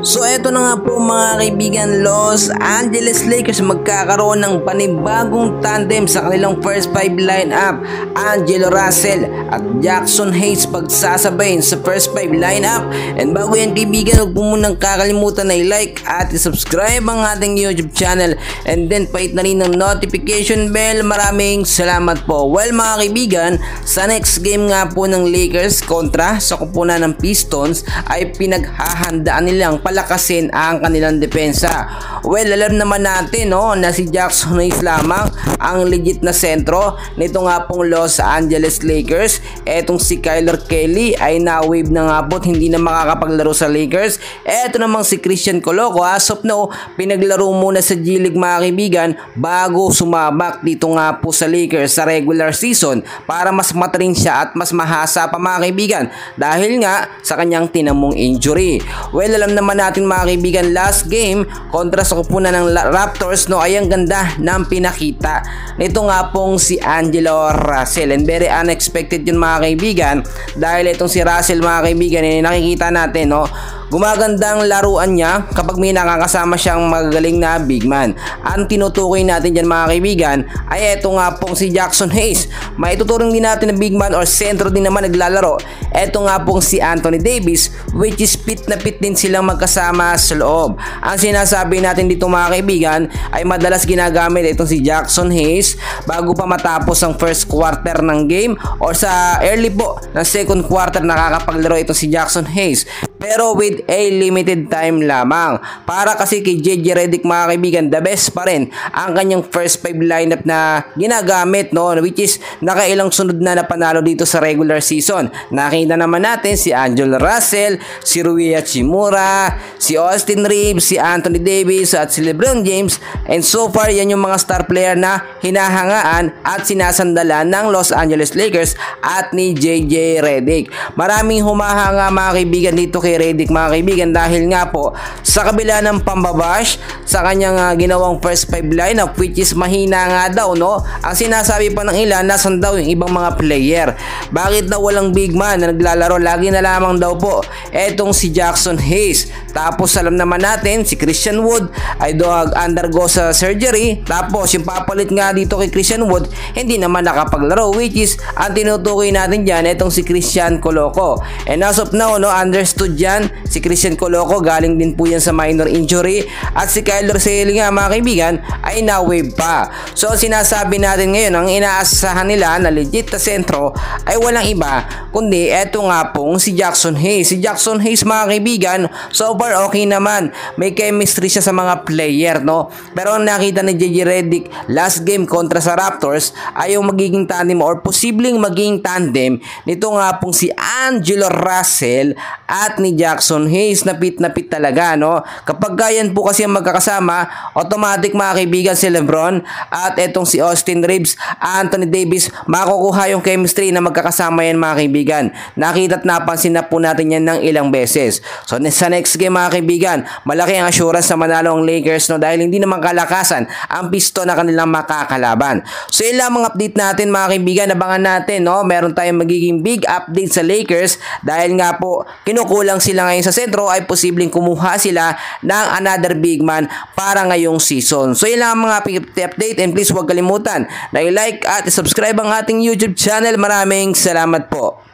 So eto na nga po mga kaibigan, Los Angeles Lakers magkakaroon ng panibagong tandem sa kanilang first 5 lineup. Angelo Russell at Jaxson Hayes pagsasabayin sa first 5 lineup. And bago yan kaibigan, huwag po munang kakalimutan na i-like at i-subscribe ang ating YouTube channel. And then pahit na rin ng notification bell. Maraming salamat po. Well mga kaibigan, sa next game nga po ng Lakers kontra sa kupunan ng Pistons ay pinaghahandaan nilang palakasin ang kanilang depensa. Well, alam naman natin na si Jaxson Hayes lamang ang legit na sentro nito nga pong Los Angeles Lakers. Etong si Kyler Kelly ay na-wave na nga po at hindi na makakapaglaro sa Lakers. Eto namang si Christian Coloco, as of now, pinaglaro muna sa G-League mga kaibigan bago sumabak dito nga po sa Lakers sa regular season para mas matrin siya at mas mahasa pa mga kaibigan dahil nga sa kanyang tinamong injury. Well, alam naman natin mga kaibigan, last game kontra sa kupunan ng Raptors ay ang ganda ng pinakita nito nga pong si Angelo Russell, and very unexpected yun mga kaibigan dahil itong si Russell mga kaibigan nakikita natin gumaganda ang laruan niya kapag may nakakasama siyang magagaling na big man. Ang tinutukoy natin dyan mga kaibigan ay eto nga pong si Jaxson Hayes. Maituturing din natin na big man or sentro din naman naglalaro. Eto nga pong si Anthony Davis, which is fit na fit din silang magkasama sa loob. Ang sinasabi natin dito mga kaibigan ay madalas ginagamit itong si Jaxson Hayes bago pa matapos ang first quarter ng game or sa early po ng second quarter nakakapaglaro itong si Jaxson Hayes, pero with a limited time lamang. Para kasi kay JJ Redick mga kaibigan, the best pa rin ang kanyang first 5 lineup na ginagamit which is nakailang sunod na napanalo dito sa regular season. Nakita naman natin si Angelo Russell, si Rui Hachimura, si Austin Reeves, si Anthony Davis at si LeBron James, and so far yan yung mga star player na hinahangaan at sinasandalan ng Los Angeles Lakers at ni JJ Redick. Maraming humahanga mga kaibigan dito kay Redick mga kaibigan dahil nga po sa kabila ng pambabash sa kanyang ginawang first 5 lineup, which is mahina nga daw ang sinasabi pa ng ilan nasan daw yung ibang mga player. Bakit daw walang big man na naglalaro? Lagi na lamang daw po etong si Jaxson Hayes. Tapos alam naman natin si Christian Wood ay undergo sa surgery. Tapos yung papalit nga dito kay Christian Wood hindi naman nakapaglaro, which is ang tinutukoy natin dyan etong si Christian Coloco. And as of now understood dyan si Christian Coloco, galing din po yan sa minor injury, at si Kyler Kelly nga mga kaibigan ay na-wave pa. So sinasabi natin ngayon ang inaasahan nila na legit na sentro ay walang iba kundi eto nga pong si Jaxson Hayes. Si Jaxson Hayes mga kaibigan so far okay naman, may chemistry siya sa mga player pero ang nakita ni JJ Redick last game kontra sa Raptors ay yung magiging tandem or posibleng magiging tandem nito nga pong si Angelo Russell at ni Jaxson Hayes. Na pit talaga kapag ganyan po kasi ang magkakasama, automatic mga kaibigan si LeBron at etong si Austin Reeves, Anthony Davis, makukuha yung chemistry na magkakasama yan mga kaibigan. Nakita at napansin na po natin yan ng ilang beses. So sa next game mga kaibigan, malaki ang assurance na manalo ang Lakers dahil hindi naman kalakasan ang pisto na kanilang makakalaban. So yun lang mga update natin mga kaibigan. Abangan natin meron tayong magiging big update sa Lakers dahil nga po kinukulang sila ngayon sa sentro, ay posibleng kumuha sila ng another big man para ngayong season. So yun lang ang mga update, and please huwag kalimutan na i-like at i-subscribe ang ating YouTube channel. Maraming salamat po.